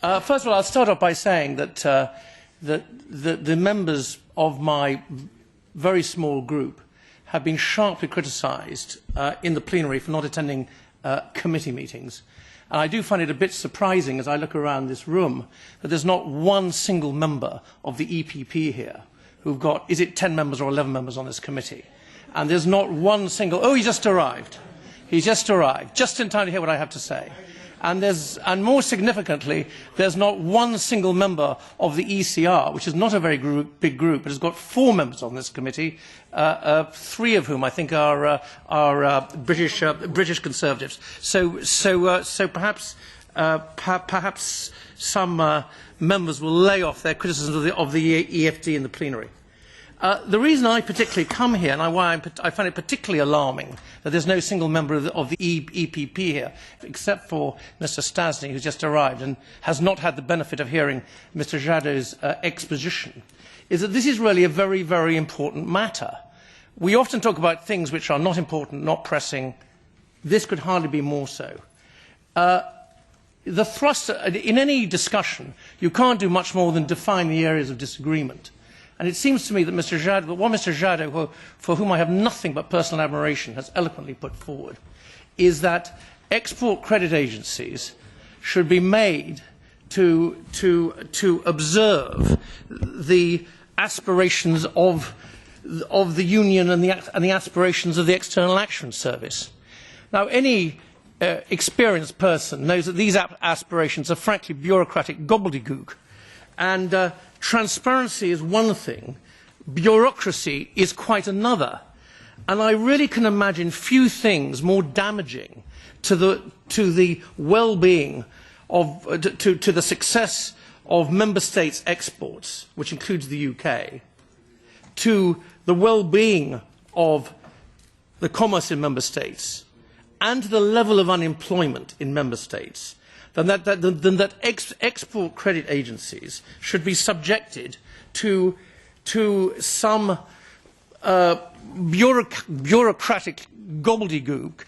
First of all, I'll start off by saying that, the members of my very small group have been sharply criticised in the plenary for not attending committee meetings. And I do find it a bit surprising as I look around this room that there's not one single member of the EPP here who've got, is it 10 members or 11 members on this committee? And there's not one single, oh, he just arrived. He's just arrived, just in time to hear what I have to say. And more significantly, there's not one single member of the ECR, which is not a very big group, but has got 4 members on this committee, 3 of whom I think are British Conservatives. So perhaps some members will lay off their criticism of the EFD in the plenary. The reason I particularly come here, and why I find it particularly alarming that there's no single member of the EPP here, except for Mr. Stasny, who's just arrived and has not had the benefit of hearing Mr. Jadot's exposition, is that this is really a very, very important matter. We often talk about things which are not important, not pressing. This could hardly be more so. The thrust in any discussion, you can't do much more than define the areas of disagreement. And it seems to me that Mr. Jadot, for whom I have nothing but personal admiration, has eloquently put forward, is that export credit agencies should be made to observe the aspirations of the Union and the aspirations of the External Action Service. Now, any experienced person knows that these aspirations are frankly bureaucratic gobbledygook. And transparency is one thing, bureaucracy is quite another. And I really can imagine few things more damaging to the well-being to the success of member states' exports, which includes the UK, to the well-being of the commerce in member states, and to the level of unemployment in member states, than that export credit agencies should be subjected to some bureaucratic gobbledygook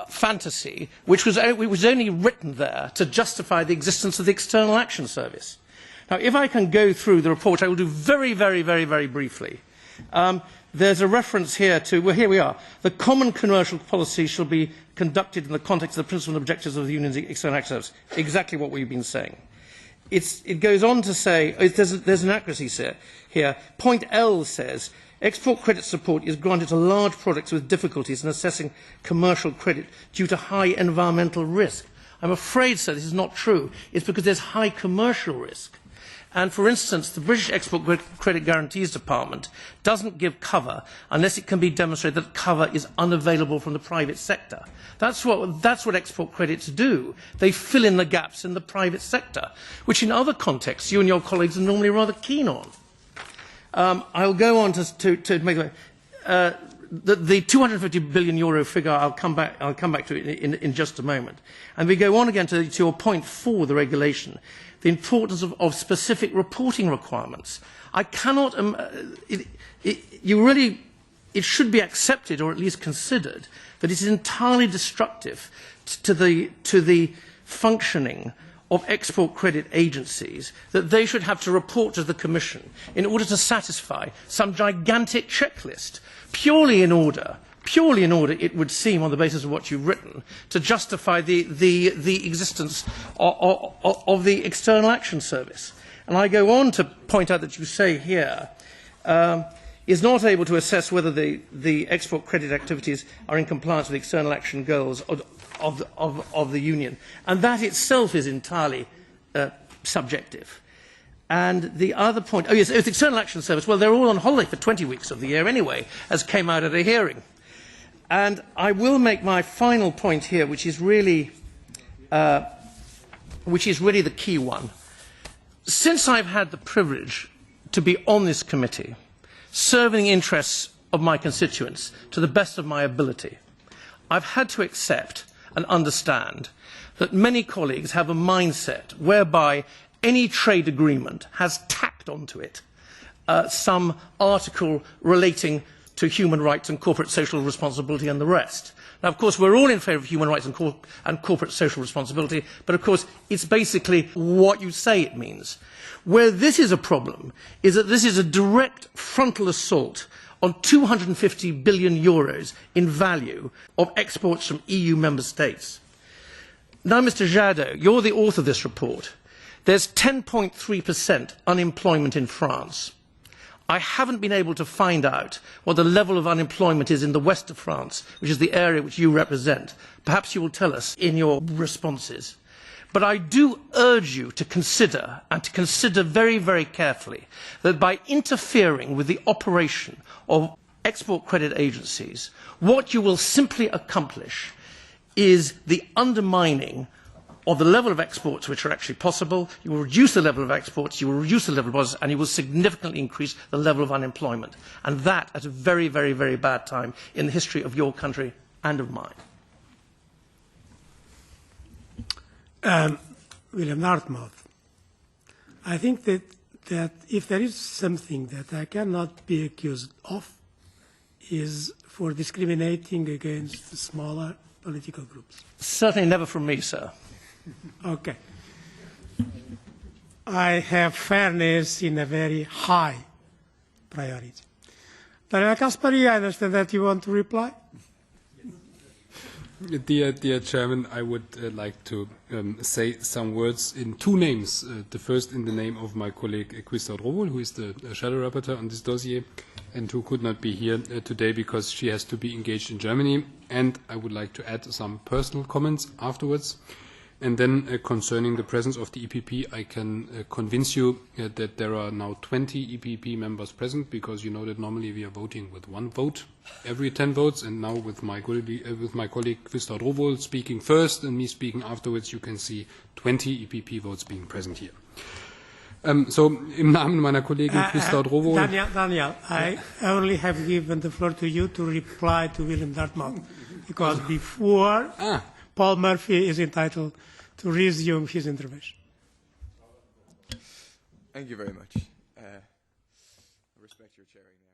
fantasy which was only written there to justify the existence of the External Action Service. Now, if I can go through the report, I will do very, very, very, very briefly. There's a reference here to, well, here we are. The common commercial policy shall be conducted in the context of the principles and objectives of the Union's External Action Service. Exactly what we've been saying. It goes on to say, there's an accuracy here. Point L says, export credit support is granted to large products with difficulties in assessing commercial credit due to high environmental risk. I'm afraid, sir, this is not true. It's because there's high commercial risk. And, for instance, the British Export Credit Guarantees Department doesn't give cover unless it can be demonstrated that cover is unavailable from the private sector. That's what export credits do. They fill in the gaps in the private sector, which in other contexts you and your colleagues are normally rather keen on. I'll go on to make the 250 billion euro figure. I'll come back to it in just a moment. And we go on again to your point 4, the regulation. The importance of specific reporting requirements. I cannot. It should be accepted, or at least considered, that it is entirely destructive to the functioning of export credit agencies that they should have to report to the Commission in order to satisfy some gigantic checklist, purely in order, it would seem, on the basis of what you've written, to justify the existence of the External Action Service. And I go on to point out that you say here, is not able to assess whether the export credit activities are in compliance with the external action goals of the Union. And that itself is entirely subjective. And the other point, oh yes, the External Action Service, well, they're all on holiday for 20 weeks of the year anyway, as came out at a hearing. And I will make my final point here, which is really the key one. Since I've had the privilege to be on this committee, serving the interests of my constituents to the best of my ability, I've had to accept and understand that many colleagues have a mindset whereby any trade agreement has tacked onto it some article relating to human rights and corporate social responsibility and the rest. Now, of course, we're all in favour of human rights and corporate social responsibility, but of course, it's basically what you say it means. Where this is a problem is that this is a direct frontal assault on 250 billion euros in value of exports from EU member states. Now, Mr. Jadot, you're the author of this report. There's 10.3% unemployment in France. I haven't been able to find out what the level of unemployment is in the west of France, which is the area which you represent. Perhaps you will tell us in your responses. But I do urge you to consider, and to consider very, very carefully, that by interfering with the operation of export credit agencies, what you will simply accomplish is the undermining of the level of exports which are actually possible. You will reduce the level of exports, you will reduce the level of deposits, and you will significantly increase the level of unemployment. And that at a very, very, very bad time in the history of your country and of mine. William Dartmouth, I think that if there is something that I cannot be accused of is for discriminating against the smaller political groups. Certainly never from me, sir. Okay. I have fairness in a very high priority. Daniel Caspary, I understand that you want to reply. Dear Chairman, I would like to say some words in two names. The first in the name of my colleague Christophe Rowohl, who is the shadow rapporteur on this dossier and who could not be here today because she has to be engaged in Germany. And I would like to add some personal comments afterwards. And then concerning the presence of the EPP, I can convince you that there are now 20 EPP members present, because you know that normally we are voting with one vote every 10 votes, and now with my colleague Christophe Rowohl speaking first and me speaking afterwards, you can see 20 EPP votes being present here. So, im Namen meiner Kollegin Christophe Rowohl. Daniel, I only have given the floor to you to reply to William Dartmouth, because before Paul Murphy is entitled to resume his intervention. Thank you very much. I respect your chairing now.